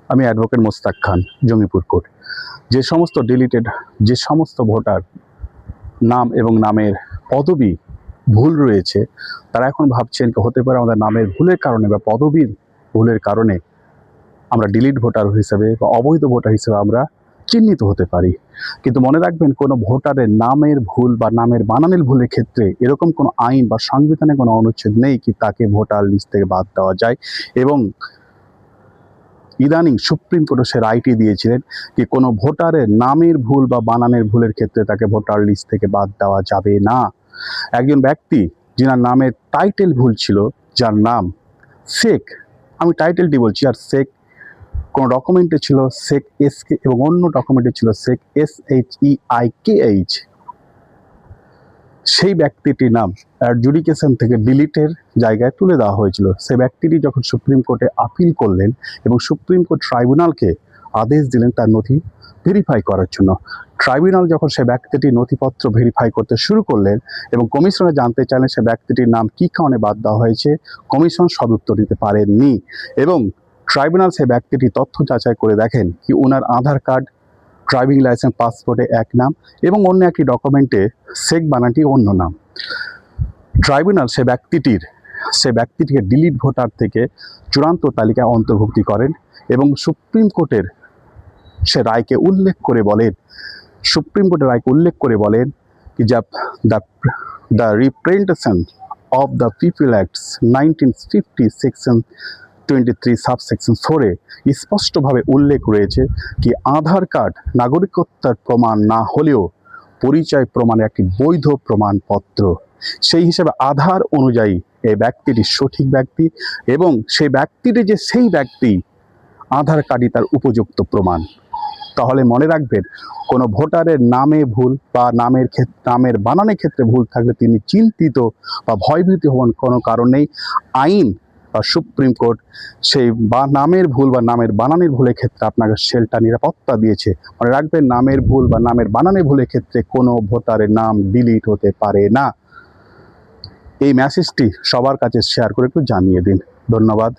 আমি অ্যাডভোকেট মোস্তাক খান, জঙ্গিপুর কোর্ট। যে সমস্ত ডিলিটেড, যে সমস্ত ভোটার নাম এবং নামের পদবি ভুল রয়েছে, তারা এখন ভাবছেন হতে পারে আমাদের নামের ভুলের কারণে বা পদবীর ভুলের কারণে আমরা ডিলিট ভোটার হিসেবে বা অবৈধ ভোটার হিসেবে আমরা চিহ্নিত হতে পারি। কিন্তু মনে রাখবেন, কোনো ভোটারের নামের ভুল বা নামের বানানের ভুলের ক্ষেত্রে এরকম কোনো আইন বা সংবিধানে কোনো অনুচ্ছেদ নেই কি তাকে ভোটার লিস্ট থেকে বাদ দেওয়া যায়। এবং ইদানিং সুপ্রিম কোর্টে সে রায়টি দিয়েছিলেন কি কোনো ভোটারের নামের ভুল বা বানানের ভুলের ক্ষেত্রে তাকে ভোটার লিস্ট থেকে বাদ দেওয়া যাবে না। একজন ব্যক্তি যার নামের টাইটেল ভুল ছিল, যার নাম শেখ, আমি টাইটেলটি বলছি, আর শেখ কোনো ডকুমেন্টে ছিল শেখ SK এবং অন্য ডকুমেন্টে ছিল শেখ SHEIKH, সেই ব্যক্তিটির নাম অ্যাডজুডিকেশন থেকে ডিলিটের জায়গায় তুলে দেওয়া হয়েছিল। সেই ব্যক্তিটি যখন সুপ্রিম কোর্টে আপিল করলেন এবং সুপ্রিম কোর্ট ট্রাইব্যুনালকে আদেশ দিলেন তার নথি ভেরিফাই করার জন্য, ট্রাইব্যুনাল যখন সে ব্যক্তিটি নথিপত্র ভেরিফাই করতে শুরু করলেন এবং কমিশনে জানতে চাইলেন সে ব্যক্তিটির নাম কী কারণে বাদ দেওয়া হয়েছে, কমিশন সদুত্তর দিতে পারেননি। এবং ট্রাইব্যুনাল সে ব্যক্তিটি তথ্য যাচাই করে দেখেন কি ওনার আধার কার্ড, ড্রাইভিং লাইসেন্স, পাসপোর্টে এক নাম এবং অন্য একটি ডকুমেন্টে শেখ বানানটি অন্য নাম। ট্রাইব্যুনাল সে ব্যক্তিটিকে ডিলিট ভোটার থেকে চূড়ান্ত তালিকায় অন্তর্ভুক্তি করেন এবং সুপ্রিম কোর্টের রায়কে উল্লেখ করে বলেন কি the representation of the people acts 1950 section 23 subsection 4-এ স্পষ্টভাবে উল্লেখ রয়েছে কি আধার কার্ড নাগরিকত্বের প্রমাণ না হলেও পরিচয় প্রমাণের একটি বৈধ প্রমাণপত্র। সেই হিসেবে আধার অনুযায়ী এই ব্যক্তিটি সঠিক ব্যক্তি এবং সেই ব্যক্তিটি যে সেই ব্যক্তি, আধার কার্ডই তার উপযুক্ত প্রমাণ। তাহলে মনে রাখবেন, কোনো ভোটারের নামে ভুল বা নামের বানানের ক্ষেত্রে ভুল থাকলে তিনি চিন্তিত বা ভয়ভীত হওয়ার কোনো কারণ নেই। আইন বা সুপ্রিম কোর্ট সেই নামের ভুল বা নামের বানানের ভুলের ক্ষেত্রে আপনাকে শেল্টার নিরাপত্তা দিয়েছে। মনে রাখবেন, নামের ভুল বা নামের বানানের ভুলের ক্ষেত্রে কোনো ভোটারের নাম ডিলিট হতে পারে না। এই মেসেজটি সবার কাছে শেয়ার করে একটু জানিয়ে দিন। ধন্যবাদ।